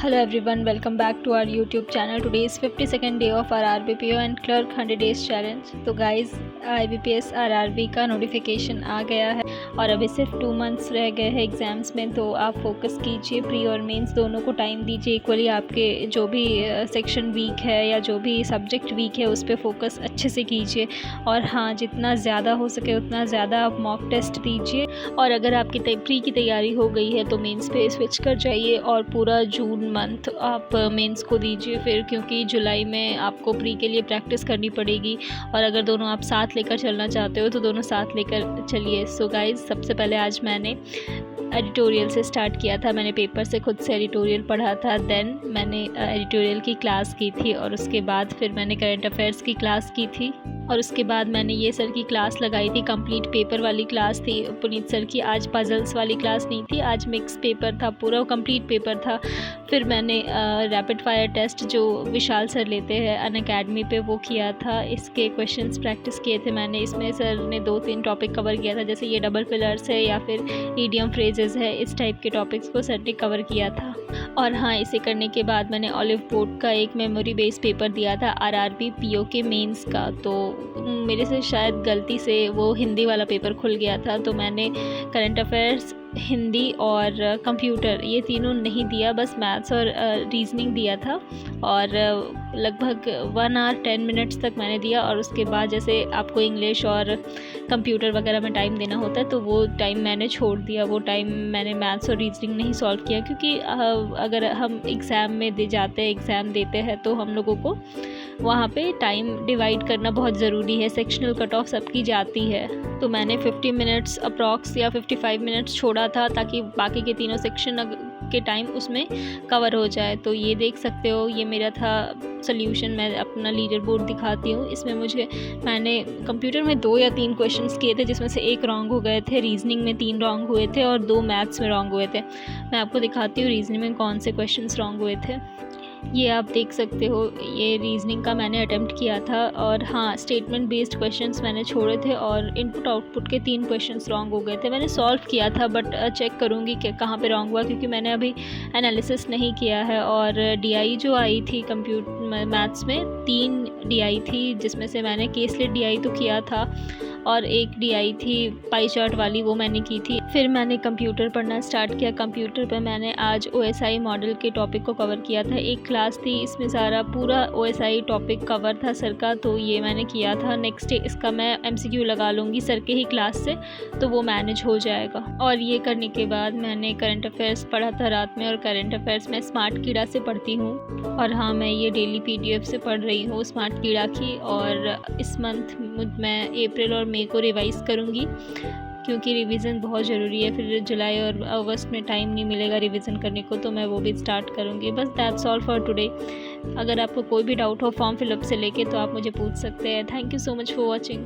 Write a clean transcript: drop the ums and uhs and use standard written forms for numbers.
Hello everyone, welcome back to our YouTube channel. Today is 52nd day of our RBPO and Clerk 100 Days Challenge. तो guys IBPS RRB का notification आ गया है और अभी सिर्फ 2 months रह गए हैं एग्ज़ाम्स में, तो आप फोकस कीजिए। प्री और मेंस दोनों को टाइम दीजिए इक्वली। आपके जो भी सेक्शन वीक है या जो भी सब्जेक्ट वीक है उस पर फोकस अच्छे से कीजिए। और हाँ, जितना ज़्यादा हो सके उतना ज़्यादा आप मॉक टेस्ट दीजिए। और अगर आपकी प्री की तैयारी हो गई है तो मेंस पे स्विच कर जाइए और पूरा जून मंथ आप मेंस को दीजिए फिर, क्योंकि जुलाई में आपको प्री के लिए प्रैक्टिस करनी पड़ेगी। और अगर दोनों आप साथ लेकर चलना चाहते हो तो दोनों साथ लेकर चलिए। सो गाइस, सबसे पहले आज मैंने एडिटोरियल से स्टार्ट किया था। मैंने पेपर से खुद से एडिटोरियल पढ़ा था, देन मैंने एडिटोरियल की क्लास की थी और उसके बाद फिर मैंने करंट अफेयर्स की क्लास की थी और उसके बाद मैंने ये सर की क्लास लगाई थी। कंप्लीट पेपर वाली क्लास थी पुनीत सर की। आज पजल्स वाली क्लास नहीं थी, आज मिक्स पेपर था, पूरा कंप्लीट पेपर था। फिर मैंने रैपिड फायर टेस्ट जो विशाल सर लेते हैं अनअकैडमी पे वो किया था। इसके क्वेश्चंस प्रैक्टिस किए थे मैंने। इसमें सर ने 2-3 टॉपिक कवर किया था, जैसे ये डबल फिलर्स है या फिर ईडियम फ्रेजेस है, इस टाइप के टॉपिक्स को सर ने कवर किया था। और हाँ, इसे करने के बाद मैंने ऑलिव बोर्ड का एक मेमोरी बेस पेपर दिया था आरआरबी पीओ के मेंस का। तो मेरे से शायद गलती से वो हिंदी वाला पेपर खुल गया था, तो मैंने करंट अफेयर्स, हिंदी और कंप्यूटर ये तीनों नहीं दिया, बस मैथ्स और रीजनिंग दिया था। और लगभग 1 आवर 10 मिनट्स तक मैंने दिया। और उसके बाद जैसे आपको इंग्लिश और कंप्यूटर वगैरह में टाइम देना होता है तो वो टाइम मैंने छोड़ दिया। वो टाइम मैंने मैथ्स और रीजनिंग नहीं सॉल्व किया, क्योंकि अगर हम एग्ज़ाम में एग्ज़ाम देते हैं तो हम लोगों को वहाँ पे टाइम डिवाइड करना बहुत ज़रूरी है। सेक्शनल कट ऑफ सबकी जाती है, तो मैंने 50 मिनट्स अप्रॉक्स या 55 मिनट्स छोड़ा था ताकि बाकी के तीनों सेक्शन के टाइम उसमें कवर हो जाए। तो ये देख सकते हो, ये मेरा था सोल्यूशन। मैं अपना लीडर बोर्ड दिखाती हूँ। इसमें मैंने कंप्यूटर में 2 या 3 क्वेश्चंस किए थे, जिसमें से 1 रॉन्ग हो गए थे, रीजनिंग में 3 रॉन्ग हुए थे और 2 मैथ्स में रॉन्ग हुए थे। मैं आपको दिखाती हूँ रीजनिंग में कौन से क्वेश्चंस रॉन्ग हुए थे। ये आप देख सकते हो, ये रीजनिंग का मैंने अटेम्प्ट किया था। और हाँ, स्टेटमेंट बेस्ड क्वेश्चंस मैंने छोड़े थे और इनपुट आउटपुट के 3 क्वेश्चंस रॉन्ग हो गए थे। मैंने सॉल्व किया था, बट चेक करूँगी कि कहाँ पे रॉन्ग हुआ, क्योंकि मैंने अभी एनालिसिस नहीं किया है। और डीआई जो आई थी कंप्यूटर मैथ्स में 3 डीआई थी, जिसमें से मैंने केसलेट डीआई तो किया था और 1 डीआई थी पाई चार्ट वाली, वो मैंने की थी। फिर मैंने कंप्यूटर पढ़ना स्टार्ट किया। कंप्यूटर पे मैंने आज ओएसआई मॉडल के टॉपिक को कवर किया था। एक क्लास थी, इसमें सारा पूरा ओएसआई टॉपिक कवर था सर का, तो ये मैंने किया था। नेक्स्ट डे इसका मैं एमसीक्यू लगा लूँगी सर के ही क्लास से, तो वो मैनेज हो जाएगा। और ये करने के बाद मैंने करंट अफेयर्स पढ़ा था रात में, और करंट अफेयर्स मैं स्मार्ट कीड़ा से पढ़ती हूँ। और हाँ, मैं ये डेली पीडीएफ से पढ़ रही हूँ स्मार्ट कीड़ा की। और इस मंथ मैं अप्रैल और मई को रिवाइज़ करूँगी, क्योंकि रिवीजन बहुत ज़रूरी है। फिर जुलाई और अगस्त में टाइम नहीं मिलेगा रिवीजन करने को, तो मैं वो भी स्टार्ट करूँगी। बस दैट्स ऑल फॉर टुडे। अगर आपको कोई भी डाउट हो फॉर्म फिलअप से लेके तो आप मुझे पूछ सकते हैं। Thank you so much for watching.